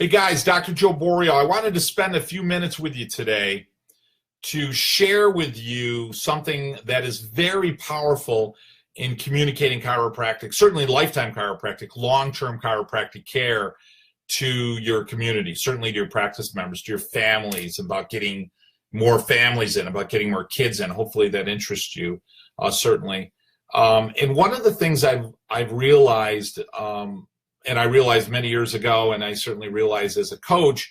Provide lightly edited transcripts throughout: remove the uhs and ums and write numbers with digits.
Hey guys, Dr. Joe Borio. I wanted to spend a few minutes with you today to share with you something that is very powerful in communicating chiropractic, certainly lifetime chiropractic, long-term chiropractic care to your community, certainly to your practice members, to your families, about getting more families in, about getting more kids in. Hopefully that interests you, certainly. And one of the things I've realized, and I realized many years ago, and I certainly realized as a coach,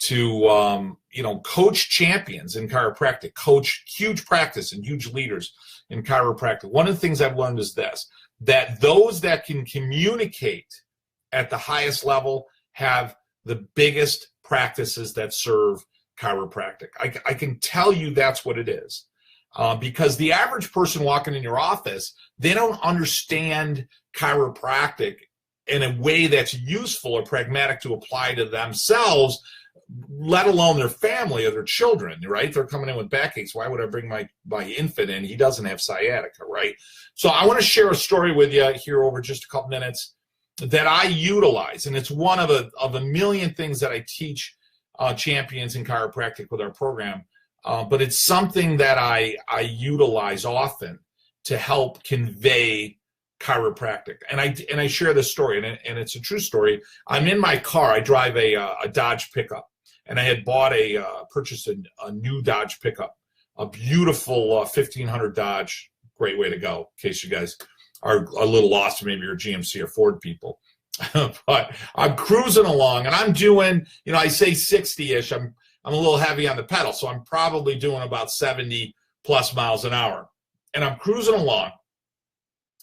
to coach champions in chiropractic, coach huge practice and huge leaders in chiropractic. One of the things I've learned is this, that those that can communicate at the highest level have the biggest practices that serve chiropractic. I can tell you that's what it is. Because the average person walking in your office, they don't understand chiropractic in a way that's useful or pragmatic to apply to themselves, let alone their family or their children, right? They're coming in with backaches. Why would I bring my infant in? He doesn't have sciatica, right? So I want to share a story with you here over just a couple minutes that I utilize, and it's one of a million things that I teach champions in chiropractic with our program, but it's something that I utilize often to help convey chiropractic. And I share this story, and it's a true story. I'm in my car. I drive a Dodge pickup, and I had purchased a new Dodge pickup, a beautiful 1500 Dodge. Great way to go, in case you guys are a little lost. Maybe you're GMC or Ford people. But I'm cruising along, and I'm doing, I say 60-ish. I'm a little heavy on the pedal, so I'm probably doing about 70 plus miles an hour. And I'm cruising along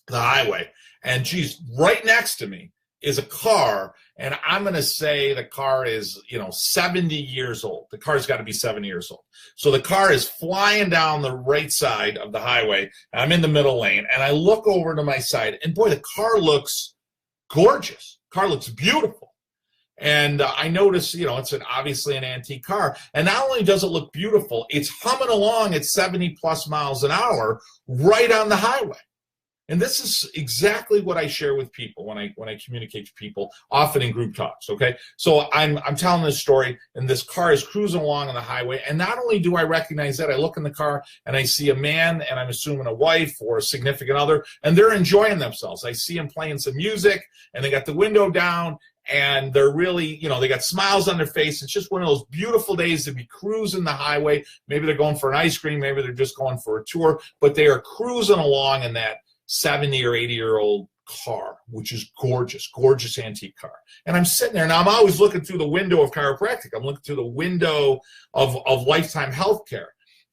the highway, and geez, right next to me is a car, and I'm going to say the car is, 70 years old. The car's got to be 70 years old. So the car is flying down the right side of the highway, and I'm in the middle lane, and I look over to my side, and boy, the car looks gorgeous. The car looks beautiful. And I notice, it's obviously an antique car. And not only does it look beautiful, it's humming along at 70 plus miles an hour right on the highway. And this is exactly what I share with people when I communicate to people, often in group talks, okay? So I'm telling this story, and this car is cruising along on the highway, and not only do I recognize that, I look in the car, and I see a man, and I'm assuming a wife or a significant other, and they're enjoying themselves. I see them playing some music, and they got the window down, and they're really, they got smiles on their face. It's just one of those beautiful days to be cruising the highway. Maybe they're going for an ice cream, maybe they're just going for a tour, but they are cruising along in that 70 or 80-year-old car, which is gorgeous, gorgeous antique car. And I'm sitting there, and I'm always looking through the window of chiropractic. I'm looking through the window of lifetime healthcare.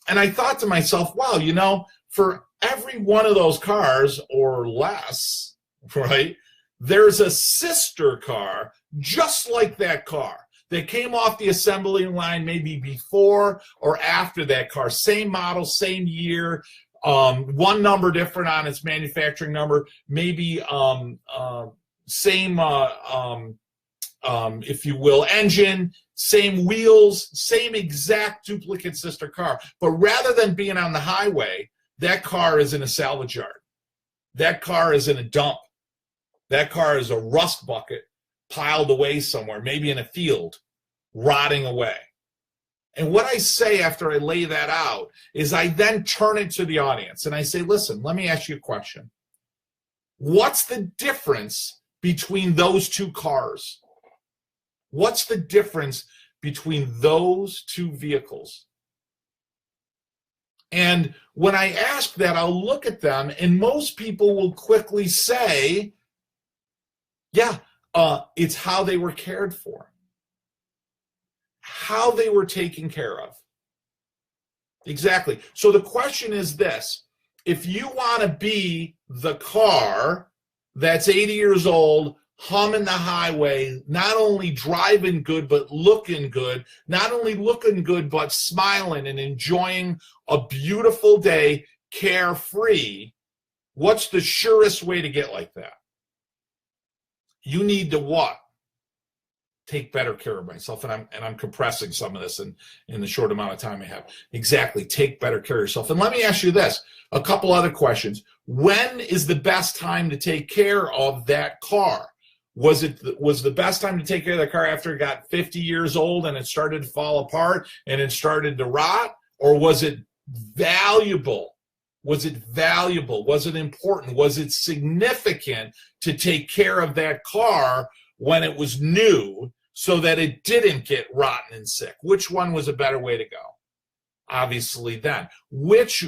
And I thought to myself, wow, for every one of those cars or less, right, there's a sister car just like that car that came off the assembly line maybe before or after that car. Same model, same year, one number different on its manufacturing number, maybe same, if you will, engine, same wheels, same exact duplicate sister car. But rather than being on the highway, that car is in a salvage yard. That car is in a dump. That car is a rust bucket piled away somewhere, maybe in a field, rotting away. And what I say after I lay that out is I then turn it to the audience and I say, listen, let me ask you a question. What's the difference between those two cars? What's the difference between those two vehicles? And when I ask that, I'll look at them, and most people will quickly say, yeah, it's how they were cared for. How they were taken care of. Exactly. So the question is this. If you want to be the car that's 80 years old, humming the highway, not only driving good, but looking good, not only looking good, but smiling and enjoying a beautiful day, carefree, what's the surest way to get like that? You need to what? Take better care of myself. And I'm compressing some of this in the short amount of time I have. Exactly. Take better care of yourself. And let me ask you this, a couple other questions. When is the best time to take care of that car? Was the best time to take care of the car after it got 50 years old and it started to fall apart and it started to rot? Or was it valuable? Was it valuable? Was it important? Was it significant to take care of that car when it was new so that it didn't get rotten and sick? Which one was a better way to go? Obviously then. Which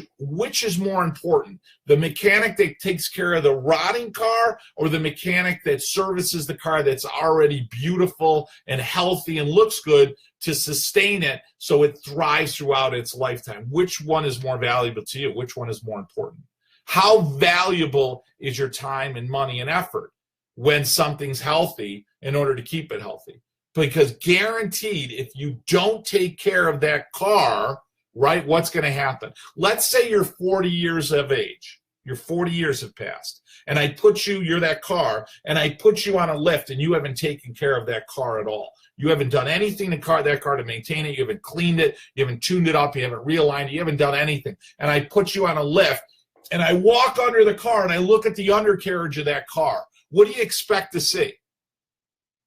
is more important? The mechanic that takes care of the rotting car, or the mechanic that services the car that's already beautiful and healthy and looks good to sustain it so it thrives throughout its lifetime? Which one is more valuable to you? Which one is more important? How valuable is your time and money and effort when something's healthy in order to keep it healthy? Because guaranteed, if you don't take care of that car, right, what's going to happen? Let's say you're 40 years of age. Your 40 years have passed. And you're that car, and I put you on a lift, and you haven't taken care of that car at all. You haven't done anything to that car to maintain it. You haven't cleaned it. You haven't tuned it up. You haven't realigned it. You haven't done anything. And I put you on a lift, and I walk under the car, and I look at the undercarriage of that car. What do you expect to see?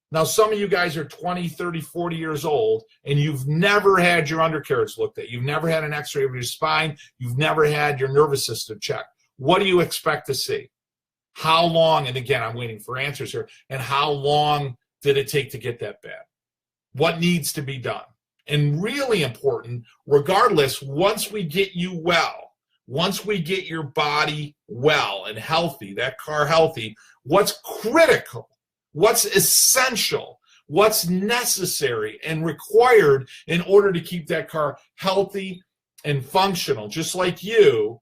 Now, some of you guys are 20, 30, 40 years old, and you've never had your undercarriage looked at. You've never had an x-ray of your spine. You've never had your nervous system checked. What do you expect to see? How long, and again, I'm waiting for answers here, and how long did it take to get that bad? What needs to be done? And really important, regardless, once we get you well, once we get your body well and healthy, that car healthy, what's critical? What's essential, what's necessary and required in order to keep that car healthy and functional, just like you,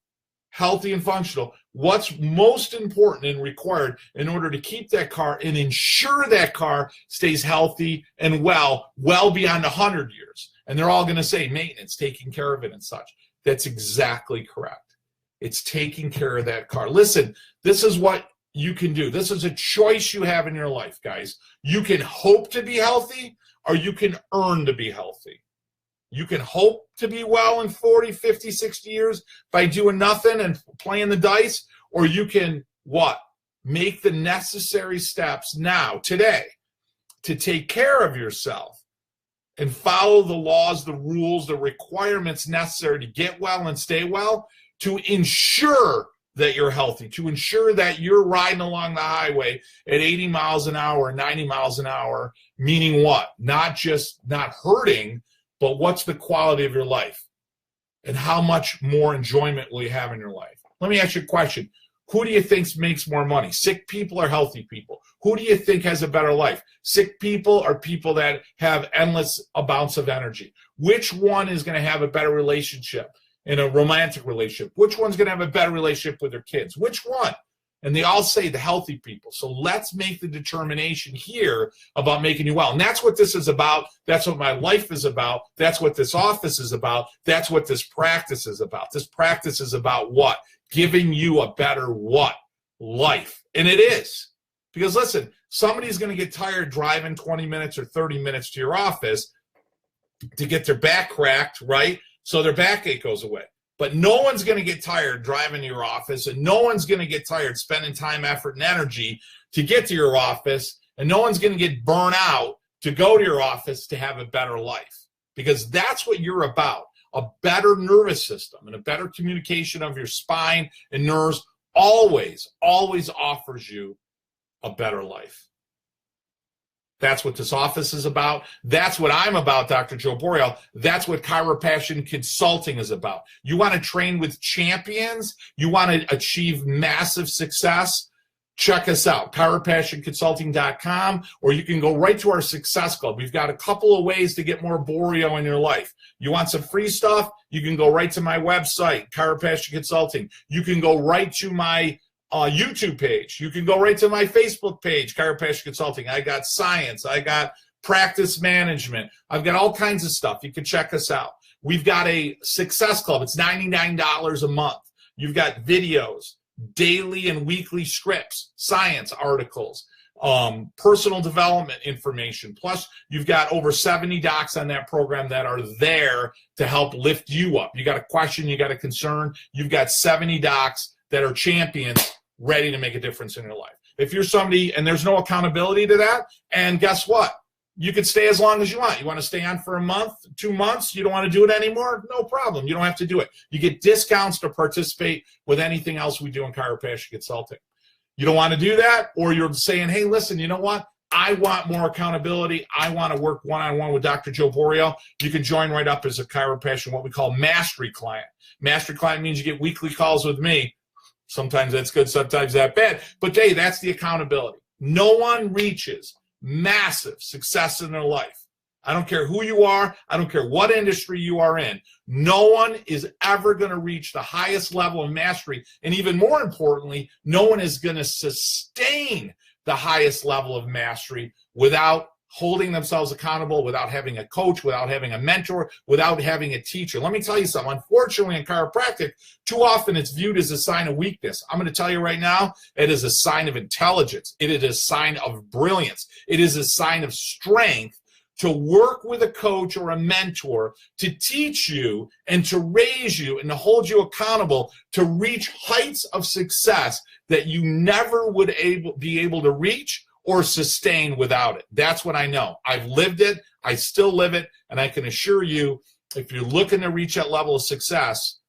healthy and functional? What's most important and required in order to keep that car and ensure that car stays healthy and well beyond 100 years? And they're all going to say maintenance, taking care of it and such. That's exactly correct. It's taking care of that car. Listen, this is what you can do. This is a choice you have in your life, guys. You can hope to be healthy, or you can earn to be healthy. You can hope to be well in 40, 50, 60 years by doing nothing and playing the dice, or you can, what? Make the necessary steps now, today, to take care of yourself and follow the laws, the rules, the requirements necessary to get well and stay well, to ensure that you're healthy, to ensure that you're riding along the highway at 80 miles an hour, 90 miles an hour, meaning what? Not just not hurting, but what's the quality of your life? And how much more enjoyment will you have in your life? Let me ask you a question. Who do you think makes more money? Sick people or healthy people? Who do you think has a better life? Sick people or people that have endless amounts of energy? Which one is going to have a better relationship? In a romantic relationship? Which one's going to have a better relationship with their kids? Which one? And they all say the healthy people. So let's make the determination here about making you well. And that's what this is about. That's what my life is about. That's what this office is about. That's what this practice is about. This practice is about what? Giving you a better what? Life. And it is. Because listen, somebody's going to get tired driving 20 minutes or 30 minutes to your office to get their back cracked, right? So their backache goes away. But no one's going to get tired driving to your office, and no one's going to get tired spending time, effort, and energy to get to your office, and no one's going to get burnt out to go to your office to have a better life. Because that's what you're about. A better nervous system and a better communication of your spine and nerves always offers you a better life. That's what this office is about. That's what I'm about, Dr. Joe Borio. That's what Chiropassion Consulting is about. You want to train with champions? You want to achieve massive success? Check us out, chiropassionconsulting.com, or you can go right to our Success Club. We've got a couple of ways to get more Borio in your life. You want some free stuff? You can go right to my website, Chiropassion Consulting. You can go right to my YouTube page. You can go right to my Facebook page, Chiropassion Consulting. I got science. I got practice management. I've got all kinds of stuff. You can check us out. We've got a Success Club. It's $99 a month. You've got videos, daily and weekly scripts, science articles, personal development information. Plus, you've got over 70 docs on that program that are there to help lift you up. You got a question, you got a concern, you've got 70 docs that are champions ready to make a difference in your life. If you're somebody and there's no accountability to that, and guess what? You could stay as long as you want. You want to stay on for a month, 2 months, you don't want to do it anymore? No problem. You don't have to do it. You get discounts to participate with anything else we do in Chiropassion Consulting. You don't want to do that, or you're saying, hey, listen, you know what? I want more accountability. I want to work one-on-one with Dr. Joe Borio. You can join right up as a Chiropassion, what we call mastery client. Mastery client means you get weekly calls with me. Sometimes that's good, sometimes that's bad. But hey, that's the accountability. No one reaches massive success in their life. I don't care who you are. I don't care what industry you are in. No one is ever going to reach the highest level of mastery. And even more importantly, no one is going to sustain the highest level of mastery without holding themselves accountable, without having a coach, without having a mentor, without having a teacher. Let me tell you something. Unfortunately, in chiropractic, too often it's viewed as a sign of weakness. I'm going to tell you right now, it is a sign of intelligence. It is a sign of brilliance. It is a sign of strength to work with a coach or a mentor to teach you and to raise you and to hold you accountable to reach heights of success that you never would be able to reach or sustain without it. That's what I know. I've lived it. I still live it. And I can assure you, if you're looking to reach that level of success,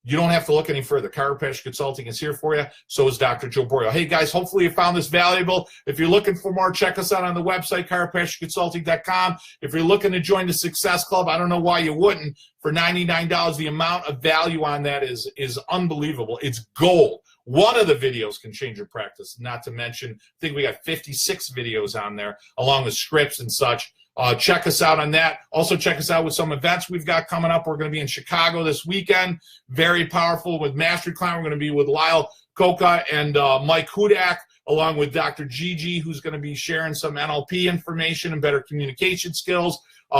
you don't have to look any further. Chiropractic Consulting is here for you. So is Dr. Joe Borio. Hey, guys, hopefully you found this valuable. If you're looking for more, check us out on the website, chiropracticconsulting.com. If you're looking to join the Success Club, I don't know why you wouldn't. For $99, the amount of value on that is unbelievable. It's gold. One of the videos can change your practice, not to mention, I think we got 56 videos on there, along with scripts and such. Check us out on that. Also, check us out with some events we've got coming up. We're going to be in Chicago this weekend. Very powerful with Mastery Client. We're going to be with Lyle Coca and Mike Hudak, along with Dr. Gigi, who's going to be sharing some NLP information and better communication skills.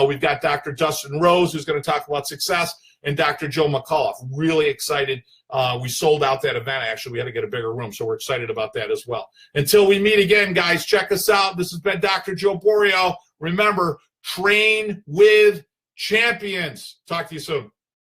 We've got Dr. Dustin Rose, who's going to talk about success, and Dr. Joe McCullough. Really excited. We sold out that event. Actually, we had to get a bigger room, so we're excited about that as well. Until we meet again, guys, check us out. This has been Dr. Joe Borio. Remember, train with champions. Talk to you soon.